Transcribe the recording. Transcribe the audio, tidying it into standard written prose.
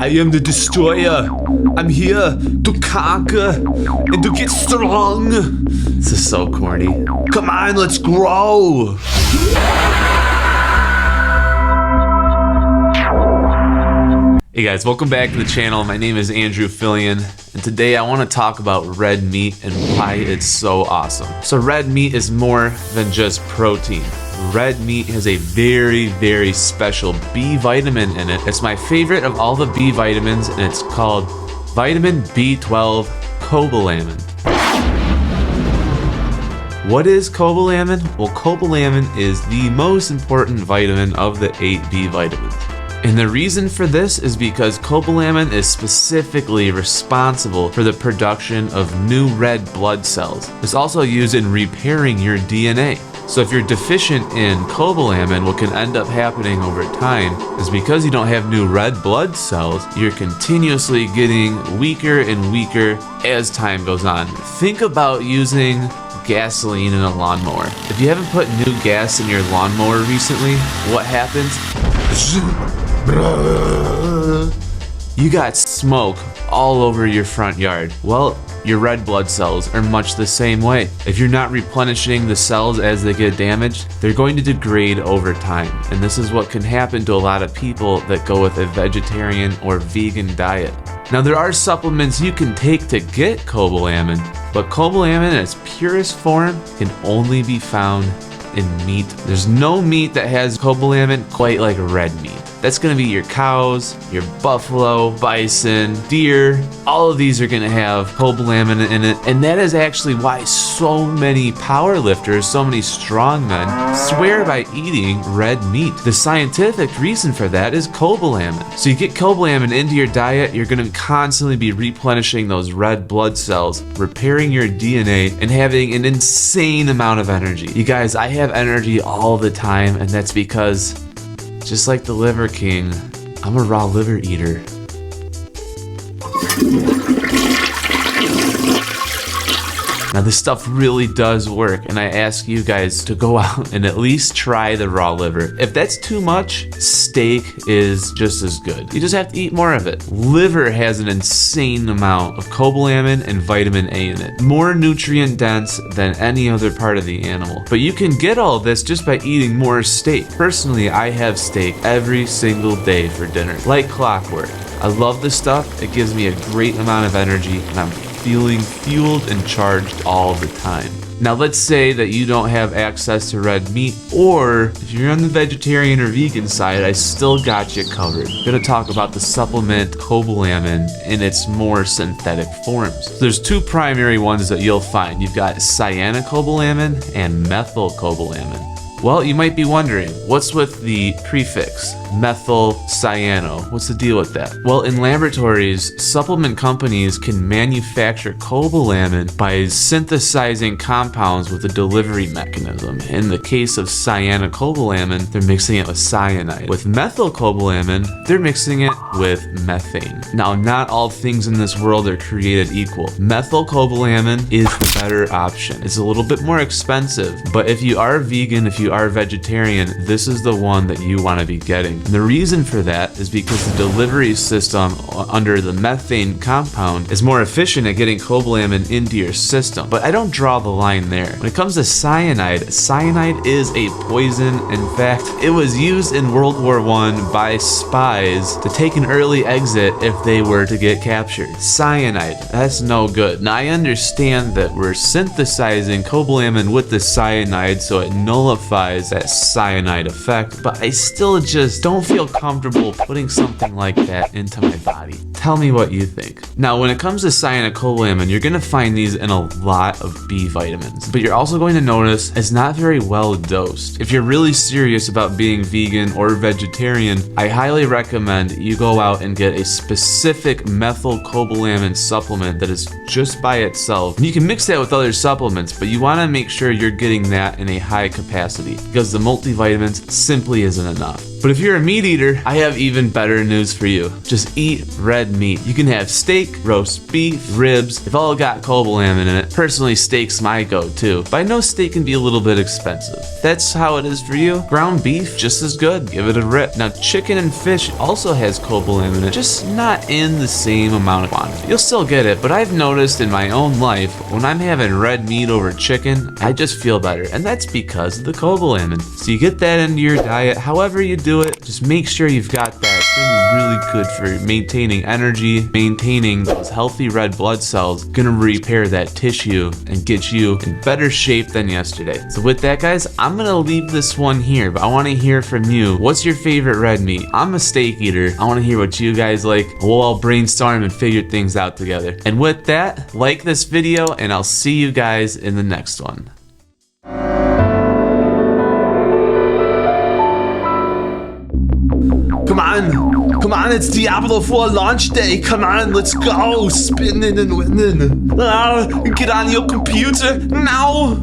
I am the destroyer. I'm here to conquer and to get strong. This is so corny. Come on, let's grow. Hey guys, welcome back to the channel. My name is Andrew Fillion, and today I want to talk about red meat and why it's so awesome. So red meat is more than just protein. Red meat has a very, very special B vitamin in it. It's my favorite of all the B vitamins, and it's called vitamin B12 cobalamin. What is cobalamin? Well, cobalamin is the most important vitamin of the 8 B vitamins. And the reason for this is because cobalamin is specifically responsible for the production of new red blood cells. It's also used in repairing your DNA. So if you're deficient in cobalamin, what can end up happening over time is because you don't have new red blood cells, you're continuously getting weaker and weaker as time goes on. Think about using gasoline in a lawnmower. If you haven't put new gas in your lawnmower recently, what happens? You got smoke all over your front yard. Well, your red blood cells are much the same way. If you're not replenishing the cells as they get damaged, they're going to degrade over time. And this is what can happen to a lot of people that go with a vegetarian or vegan diet. Now, there are supplements you can take to get cobalamin, but cobalamin in its purest form can only be found in meat. There's no meat that has cobalamin quite like red meat. That's gonna be your cows, your buffalo, bison, deer. All of these are gonna have cobalamin in it. And that is actually why so many power lifters, so many strongmen swear by eating red meat. The scientific reason for that is cobalamin. So you get cobalamin into your diet, you're gonna constantly be replenishing those red blood cells, repairing your DNA, and having an insane amount of energy. You guys, I have energy all the time, and that's because just like the Liver King, I'm a raw liver eater. Now this stuff really does work, and I ask you guys to go out and at least try the raw liver. If that's too much, steak is just as good. You just have to eat more of it. Liver has an insane amount of cobalamin and vitamin A in it. More nutrient dense than any other part of the animal. But you can get all of this just by eating more steak. Personally, I have steak every single day for dinner, like clockwork. I love this stuff. It gives me a great amount of energy, and I'm feeling fueled and charged all the time. Now let's say that you don't have access to red meat, or if you're on the vegetarian or vegan side, I still got you covered. I'm gonna talk about the supplement cobalamin in its more synthetic forms. So there's two primary ones that you'll find. You've got cyanocobalamin and methylcobalamin. Well, you might be wondering, what's with the prefix methylcyano? What's the deal with that? Well, in laboratories, supplement companies can manufacture cobalamin by synthesizing compounds with a delivery mechanism. In the case of cyanocobalamin, they're mixing it with cyanide. With methylcobalamin, they're mixing it with methane. Now, not all things in this world are created equal. Methylcobalamin is the better option. It's a little bit more expensive, but if you are vegan, if you are vegetarian, this is the one that you want to be getting. And the reason for that is because the delivery system under the methane compound is more efficient at getting cobalamin into your system. But I don't draw the line there. When it comes to cyanide, cyanide is a poison. In fact, it was used in World War I by spies to take an early exit if they were to get captured. Cyanide, that's no good. Now I understand that we're synthesizing cobalamin with the cyanide so it nullifies that cyanide effect, but I still just don't feel comfortable putting something like that into my body. Tell me what you think. Now, when it comes to cyanocobalamin, you're gonna find these in a lot of B vitamins, but you're also going to notice it's not very well dosed. If you're really serious about being vegan or vegetarian, I highly recommend you go out and get a specific methylcobalamin supplement that is just by itself. And you can mix that with other supplements, but you wanna make sure you're getting that in a high capacity, because the multivitamins simply isn't enough. But if you're a meat eater, I have even better news for you. Just eat red meat. You can have steak, roast beef, ribs. They've all got cobalamin in it. Personally, steak's my go-to, but I know steak can be a little bit expensive. That's how it is for you. Ground beef, just as good. Give it a rip. Now, chicken and fish also has cobalamin in it, just not in the same amount of quantity. You'll still get it, but I've noticed in my own life, when I'm having red meat over chicken, I just feel better, and that's because of the cobalamin. So you get that into your diet, however you do it, just make sure you've got that. It's gonna be really good for maintaining energy, maintaining those healthy red blood cells, gonna repair that tissue and get you in better shape than yesterday. So with that, guys, I'm gonna leave this one here, but I wanna hear from you. What's your favorite red meat? I'm a steak eater. I wanna hear what you guys like. We'll all brainstorm and figure things out together. And with that, like this video, and I'll see you guys in the next one. Come on, it's Diablo 4 launch day. Come on, let's go. Spinning and winning. Get on your computer now.